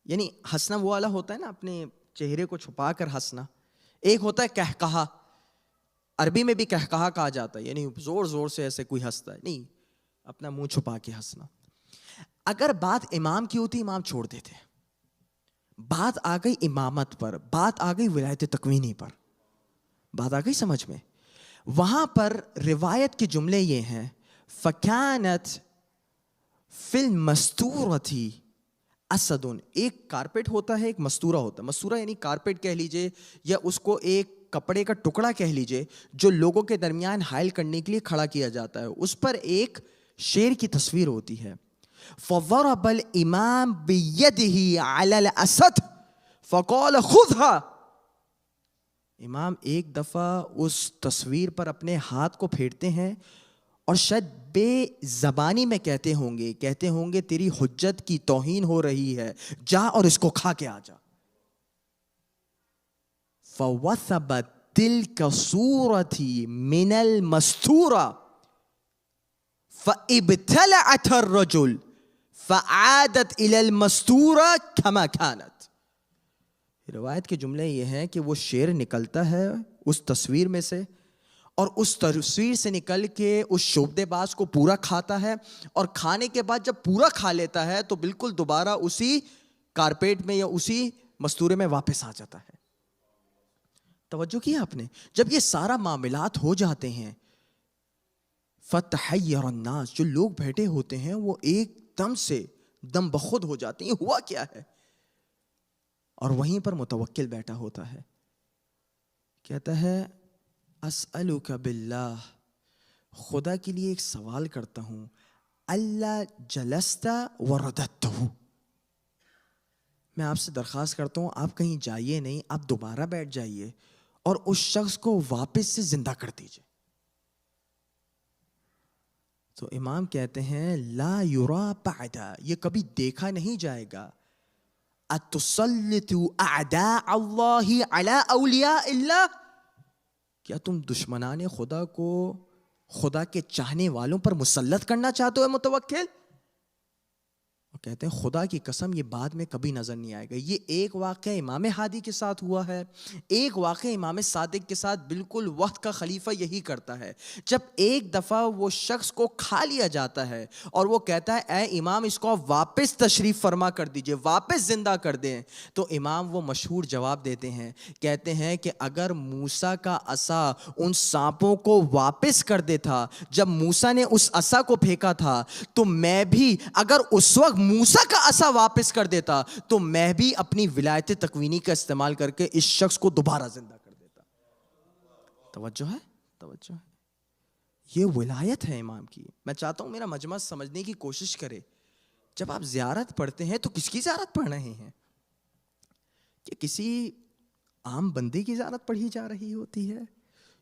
یعنی ہنسنا وہ والا ہوتا ہے نا, اپنے چہرے کو چھپا کر ہنسنا. ایک ہوتا ہے کہکہا, عربی میں بھی کہکہا کہا جاتا ہے, یعنی زور زور سے ایسے کوئی ہنستا ہے, نہیں اپنا منہ چھپا کے ہنسنا. اگر بات امام کی ہوتی امام چھوڑ دیتے. بات آ گئی امامت پر, بات آ گئی ولایت تکوینی پر, بات آ گئی سمجھ میں. وہاں پر روایت کے جملے یہ ہیں فَكَانَتْ فِي الْمَسْتُورَةِ اسدن. ایک کارپیٹ ہوتا ہے, ایک مستورہ ہوتا ہے. مستورہ یعنی کارپیٹ کہہ لیجئے یا اس کو ایک کپڑے کا ٹکڑا کہہ لیجئے جو لوگوں کے درمیان حائل کرنے کے لیے کھڑا کیا جاتا ہے. اس پر ایک شیر کی تصویر ہوتی ہے. فَضَرَبَ الْإِمَامُ بِيَدِهِ عَلَى الْأَسَدِ فَقَالَ خُذْهَا. امام ایک دفعہ اس تصویر پر اپنے ہاتھ کو پھیرتے ہیں اور شاید بے زبانی میں کہتے ہوں گے تیری حجت کی توہین ہو رہی ہے, جا اور اس کو کھا کے آ جا. فَوَثَبَتْ تِلْكَ صُورَتِي مِنَ الْمَسْتُورَةِ فَإِبْتَلَعَتْ الرَّجُلُ فَعَادَتْ إِلَى الْمَسْتُورَةِ كَمَا كَانَتْ. روایت کے جملے یہ ہیں کہ وہ شیر نکلتا ہے اس تصویر میں سے اور اس تصویر سے نکل کے اس شعبدے باز کو پورا کھاتا ہے, اور کھانے کے بعد جب پورا کھا لیتا ہے تو بالکل دوبارہ اسی کارپیٹ میں یا اسی مستورے میں واپس آ جاتا ہے. توجہ کیا آپ نے؟ جب یہ سارا معاملات ہو جاتے ہیں فَتَحَيَّرَ النَّاسِ, جو لوگ بیٹھے ہوتے ہیں وہ ایک دم سے دم بخود ہو جاتے ہیں, یہ ہوا کیا ہے؟ اور وہیں پر متوکل بیٹھا ہوتا ہے, کہتا ہے اسألک باللہ, خدا کے لیے ایک سوال کرتا ہوں, اللہ جلست ورددتہ, میں آپ سے درخواست کرتا ہوں آپ کہیں جائیے نہیں, آپ دوبارہ بیٹھ جائیے اور اس شخص کو واپس سے زندہ کر دیجئے. تو امام کہتے ہیں لا یرا بعدا, یہ کبھی دیکھا نہیں جائے گا. اتسلط اعداء اللہ علی اولیاء اللہ, کیا تم دشمنان خدا کو خدا کے چاہنے والوں پر مسلط کرنا چاہتے ہو متوکل؟ وہ کہتے ہیں خدا کی قسم یہ بعد میں کبھی نظر نہیں آئے گا. یہ ایک واقعہ امام ہادی کے ساتھ ہوا ہے, ایک واقعہ امام صادق کے ساتھ. بالکل وقت کا خلیفہ یہی کرتا ہے. جب ایک دفعہ وہ شخص کو کھا لیا جاتا ہے اور وہ کہتا ہے اے امام اس کو واپس تشریف فرما کر دیجئے, واپس زندہ کر دیں, تو امام وہ مشہور جواب دیتے ہیں, کہتے ہیں کہ اگر موسیٰ کا عصا ان سانپوں کو واپس کر دیتا جب موسیٰ نے اس عصا کو پھینکا تھا, تو میں بھی اگر اس وقت موسیٰ کا عصا واپس کر دیتا تو میں بھی اپنی ولایت تکوینی کا استعمال کر کے اس شخص کو دوبارہ زندہ کر دیتا. توجہ ہے, توجہ ہے, یہ ولایت ہے امام کی. میں چاہتا ہوں میرا مجمع سمجھنے کی کوشش کرے, جب آپ زیارت پڑھتے ہیں تو کس کی زیارت پڑھ رہے ہیں؟ کہ کسی عام بندے کی زیارت پڑھی جا رہی ہوتی ہے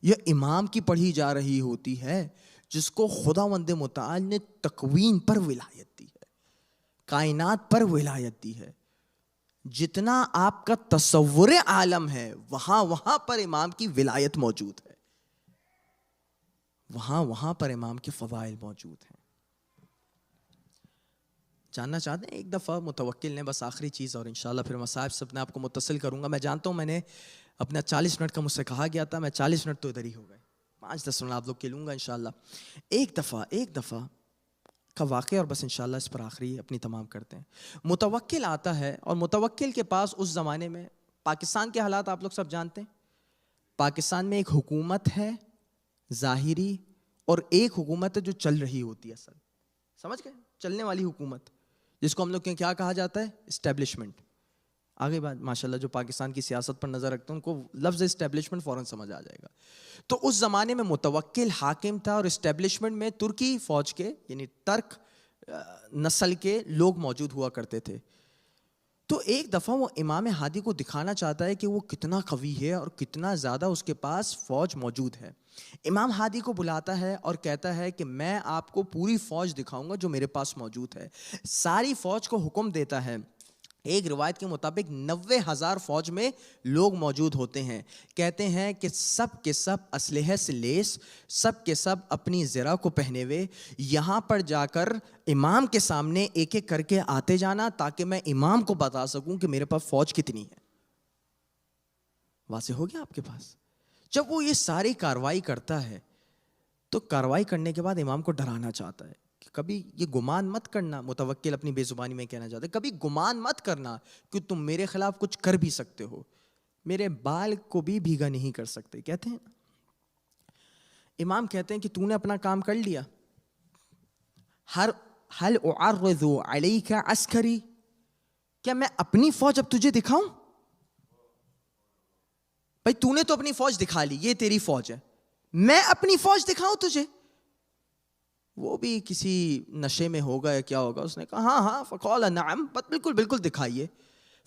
یا امام کی پڑھی جا رہی ہوتی ہے جس کو خداوند متعال نے تکوین پر ولایت دی ہے, کائنات پر ولایت دی ہے. جتنا آپ کا تصور عالم ہے وہاں پر امام کی ولایت موجود ہے, وہاں پر امام کے فضائل موجود ہیں. جاننا چاہتے ہیں ایک دفعہ متوکل نے, بس آخری چیز اور انشاءاللہ پھر مصاحب سے اپنے آپ کو متصل کروں گا. میں جانتا ہوں میں نے اپنا 40 منٹ کا مجھ سے کہا گیا تھا, میں 40 منٹ تو ادھر ہی ہو گئے, 5-10 منٹ آپ لوگ کے لوں گا انشاءاللہ. ایک دفعہ کا واقعہ اور بس انشاءاللہ اس پر آخری اپنی تمام کرتے ہیں. متوکل آتا ہے اور متوکل کے پاس اس زمانے میں پاکستان کے حالات آپ لوگ سب جانتے ہیں. پاکستان میں ایک حکومت ہے ظاہری اور ایک حکومت ہے جو چل رہی ہوتی ہے, اصل سمجھ گئے, چلنے والی حکومت جس کو ہم لوگ کیا کہا جاتا ہے, اسٹیبلشمنٹ. آگے بات ماشاءاللہ جو پاکستان کی سیاست پر نظر رکھتے ہیں ان کو لفظ اسٹیبلشمنٹ فوراً سمجھ آ جائے گا. تو اس زمانے میں متوکل حاکم تھا اور اسٹیبلشمنٹ میں ترکی فوج کے یعنی ترک نسل کے لوگ موجود ہوا کرتے تھے. تو ایک دفعہ وہ امام ہادی کو دکھانا چاہتا ہے کہ وہ کتنا قوی ہے اور کتنا زیادہ اس کے پاس فوج موجود ہے. امام ہادی کو بلاتا ہے اور کہتا ہے کہ میں آپ کو پوری فوج دکھاؤں گا جو میرے پاس موجود ہے. ساری فوج کو حکم دیتا ہے. ایک روایت کے مطابق 90,000 فوج میں لوگ موجود ہوتے ہیں. کہتے ہیں کہ سب کے سب اسلحے سے لیس, سب کے سب اپنی زرہ کو پہنے ہوئے, یہاں پر جا کر امام کے سامنے ایک ایک کر کے آتے جانا تاکہ میں امام کو بتا سکوں کہ میرے پاس فوج کتنی ہے. واضح ہو گیا آپ کے پاس؟ جب وہ یہ ساری کاروائی کرتا ہے تو کاروائی کرنے کے بعد امام کو ڈرانا چاہتا ہے کہ کبھی یہ گمان مت کرنا, متوکل اپنی بے زبانی میں کہنا چاہتا ہے, کبھی گمان مت کرنا کہ تم میرے خلاف کچھ کر بھی سکتے ہو, میرے بال کو بھی بھیگا نہیں کر سکتے. کہتے ہیں امام کہتے ہیں کہ تو نے اپنا کام کر لیا. حل اعرض علیک عسکری, کیا میں اپنی فوج اب تجھے دکھاؤں؟ بھائی تو نے تو اپنی فوج دکھا لی, یہ تیری فوج ہے, میں اپنی فوج دکھاؤں تجھے؟ وہ بھی کسی نشے میں ہوگا یا کیا ہوگا, اس نے کہا ہاں ہاں, فقال نعم, بالکل بالکل دکھائیے.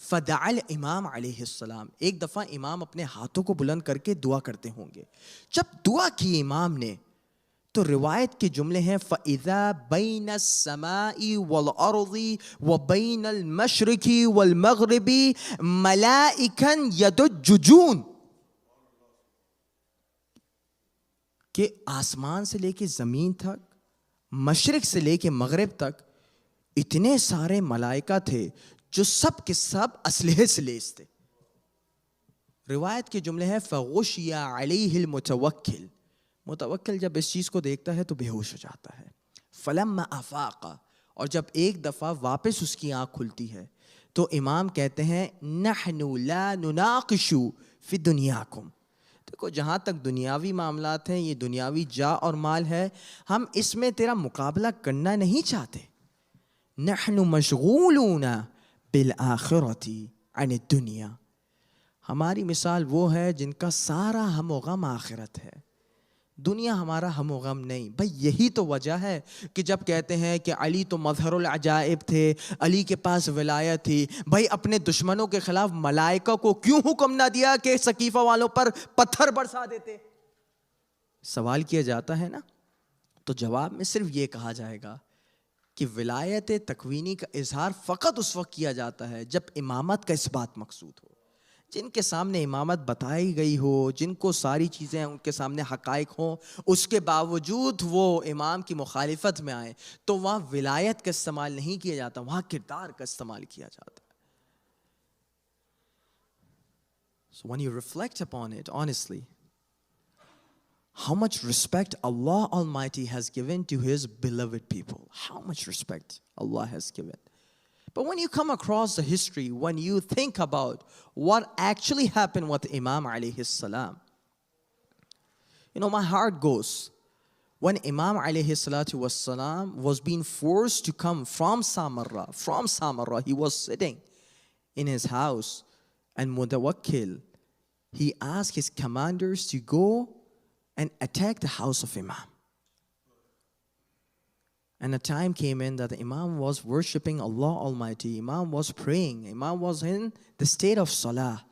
فدعا الامام علیہ السلام, ایک دفعہ امام اپنے ہاتھوں کو بلند کر کے دعا کرتے ہوں گے. جب دعا کی امام نے تو روایت کے جملے ہیں فَإِذَا بَيْنَ السَّمَاءِ وَالْأَرْضِ وَبَيْنَ الْمَشْرِقِ وَالْمَغْرِبِ مَلَائِكًا يَدُجُّجُونَ, کہ آسمان سے لے کے زمین تک, مشرق سے لے کے مغرب تک اتنے سارے ملائکہ تھے جو سب کے سب اسلحے سے لیس تھے. روایت کے جملے ہیں فَغُشِيَ عَلَيْهِ الْمُتَوَكِّلِ, متوکل جب اس چیز کو دیکھتا ہے تو بے ہوش ہو جاتا ہے. فَلَمَّا أَفَاقَ, اور جب ایک دفعہ واپس اس کی آنکھ کھلتی ہے تو امام کہتے ہیں نَحْنُ لَا نُنَاقِشُ فِي دُنْيَاكُمْ, دیکھو جہاں تک دنیاوی معاملات ہیں, یہ دنیاوی جا اور مال ہے, ہم اس میں تیرا مقابلہ کرنا نہیں چاہتے. نحن مشغولون بالآخرۃ عن الدنیا, ہماری مثال وہ ہے جن کا سارا ہم و غم آخرت ہے, دنیا ہمارا ہم و غم نہیں. بھائی یہی تو وجہ ہے کہ جب کہتے ہیں کہ علی تو مظہر العجائب تھے, علی کے پاس ولایت تھی, بھائی اپنے دشمنوں کے خلاف ملائکہ کو کیوں حکم نہ دیا کہ سقیفہ والوں پر پتھر برسا دیتے؟ سوال کیا جاتا ہے نا, تو جواب میں صرف یہ کہا جائے گا کہ ولایت تکوینی کا اظہار فقط اس وقت کیا جاتا ہے جب امامت کا اس بات مقصود ہو. جن کے سامنے امامت بتائی گئی ہو, جن کو ساری چیزیں ان کے سامنے حقائق ہوں, اس کے باوجود وہ امام کی مخالفت میں آئیں, تو وہاں ولایت کا استعمال نہیں کیا جاتا, وہاں کردار کا استعمال کیا جاتا ہے. So when you reflect upon it honestly, how much respect Allah Almighty has given to His beloved people. How much respect Allah has given. But when you come across the history, when you think about what actually happened with Imam alayhi salam, my heart goes. When Imam alayhi salatu was salam was being forced to come from Samarra, he was sitting in his house, and Mutawakkil, he asked his commanders to go and attack the house of Imam. And a time came in that the Imam was worshipping Allah Almighty. Imam was praying. Imam was in the state of salah.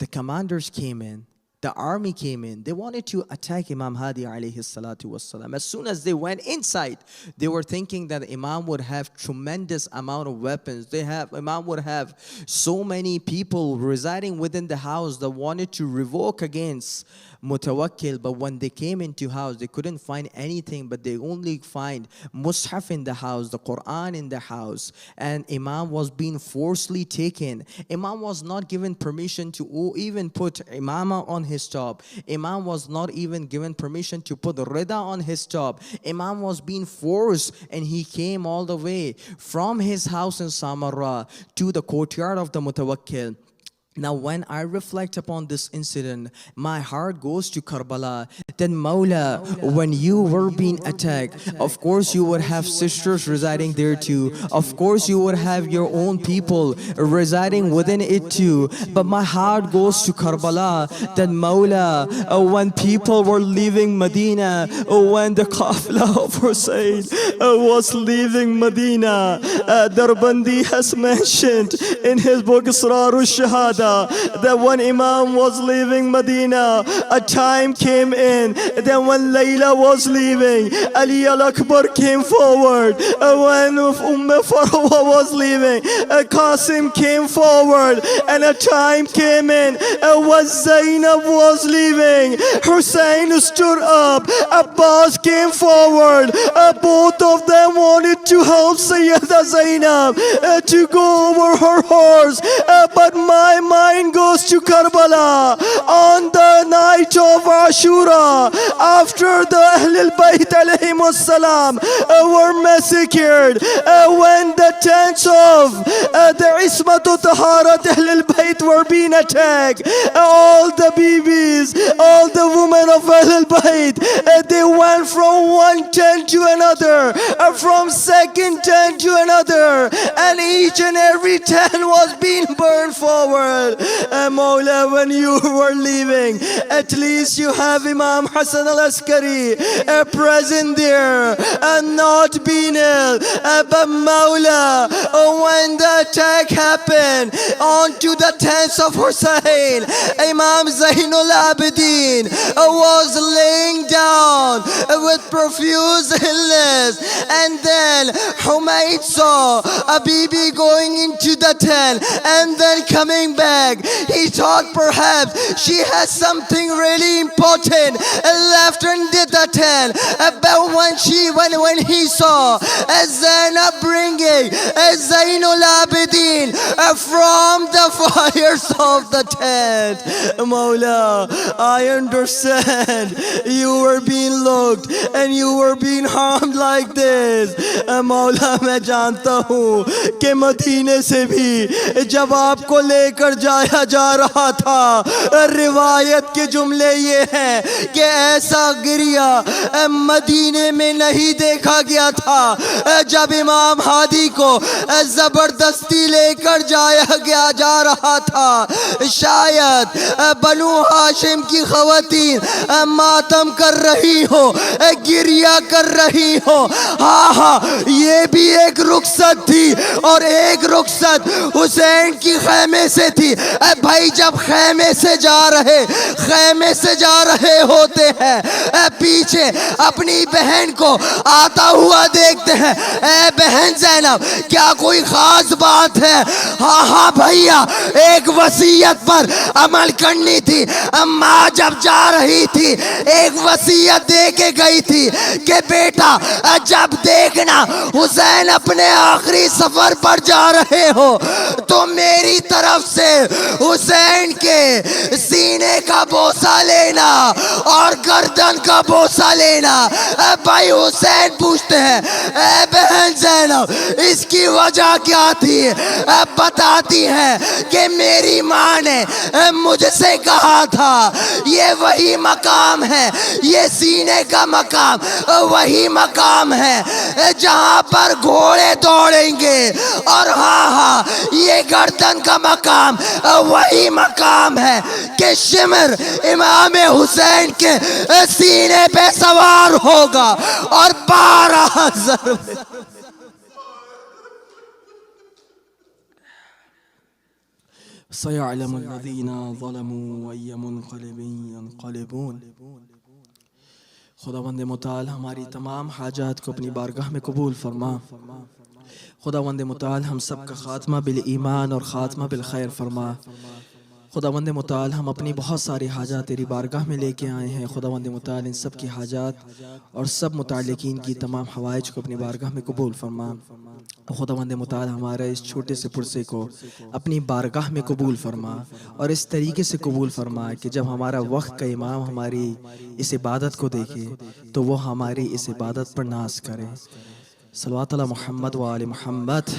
The commanders came in. The army came in. They wanted to attack Imam Hadi alayhi salatu wassalam. As soon as they went inside, they were thinking that Imam would have tremendous amount of weapons. Imam would have so many people residing within the house that wanted to revoke against Mutawakkil. But when they came into house, they couldn't find anything, but they only find Mus'haf in the house, the Quran in the house. And Imam was being forcibly taken. Imam was not given permission to even put Imama on his top. Imam was not even given permission to put Rida on his top. Imam was being forced, and he came all the way from his house in Samarra to the courtyard of the Mutawakkil. Now, when I reflect upon this incident, my heart goes to Karbala. Then, Mawla, when you were being attacked, of course you would have sisters residing there too. Of course you would have your own people residing within it too. But my heart goes to Karbala. Then, Mawla, when people were leaving Medina, when the Qafla of Hussein was leaving Medina, Darbandi has mentioned in his book Israr al-Shahadat that when Imam was leaving Medina, a time came in. Then when Layla was leaving, Ali al-Akbar came forward. When Farwa was leaving, Qasim came forward. And a time came in when Zainab was leaving, Hussein stood up, Abbas came forward. Both of them wanted to help Sayyida Zainab to go over her horse. But my mind goes to Karbala on the night of Ashura, after the Ahlul Bayt alayhimus salam were massacred, when the tents of the Ismatu Taharat Ahlul Bayt were being attacked. All the babies, all the women of Ahlul Bayt, they went from one tent to another, from second tent to another, and each and every tent was being burned forward. Mawla, when you were leaving, at least you have Imam Hassan al-Askari present there and not being ill. But Mawla, when the attack happened onto the tents of Hussein, Imam Zainul Abidin was laying down with profuse illness, and then Humayd saw a baby going into the tent and then coming back. He thought perhaps she has something really important left in the tent. But when he saw Zainab bringing Zainul Abidin from the fires of the tent, Mawla, I understand you were being looked and you were being harmed like this. Mawla, मैं जानता हूँ कि मदीने से भी जब आपको लेकर जाया जा रहा था, रिवायत के जुमले ये हैं कि ऐसा गिरिया मदीने में नहीं देखा गया था जब इमाम हादी को जबरदस्ती लेकर जाया जा रहा था. शायद बनु हाशिम की खवातीन मातम कर रही हो, गिरिया कर रही हो. हाँ, ये भी एक रुखसत थी और एक रुखसत हुसैन की खैमे से थी. भाई जब खैमे से जा रहे होते हैं, पीछे अपनी बहन को आता हुआ देखते हैं, ए बहन ज़ैनब क्या कोई खास बात है? हाँ भैया, एक वसीयत पर अमल करनी थी. माँ जब जा रही थी एक वसीयत दे के गई थी कि बेटा जब देखना हुसैन अपने आखिरी सफर पर जा रहे हो तो मेरी तरफ से हुसैन के सीने का बोसा लेना और गर्दन का बोसा लेना. भाई हुसैन पूछते हैं, ए बहन ज़ैनब इसकी वजह क्या थी? बताती है कि मेरी माँ ने मुझसे कहा था ये वही मकाम है, ये सीने का मकाम वही मकाम है जहाँ पर घोड़े दौड़ेंगे, और हाँ ये गर्दन का मकाम वही मकाम है कि शिमर इमाम हुसैन के सीने पे सवार होगा और 12 ज़रबे. سيعلم الذين ظلموا أي منقلب ينقلبون. خداوند متعال ہماری تمام حاجات کو اپنی بارگاہ میں قبول فرما. خداوند متعال ہم سب کا خاتمہ بالایمان اور خاتمہ بالخیر فرما. خداوند متعال ہم اپنی بہت ساری حاجات تیری بارگاہ میں لے کے آئے ہیں. خداوند متعال ان سب کی حاجات اور سب متعلقین کی تمام حوائج کو اپنی بارگاہ میں قبول فرما. خداوند متعال ہمارے اس چھوٹے سے پرسے کو اپنی بارگاہ میں قبول فرما اور اس طریقے سے قبول فرما کہ جب ہمارا وقت کا امام ہماری اس عبادت کو دیکھے تو وہ ہماری اس عبادت پر ناز کرے. صلوات علی محمد و آل محمد.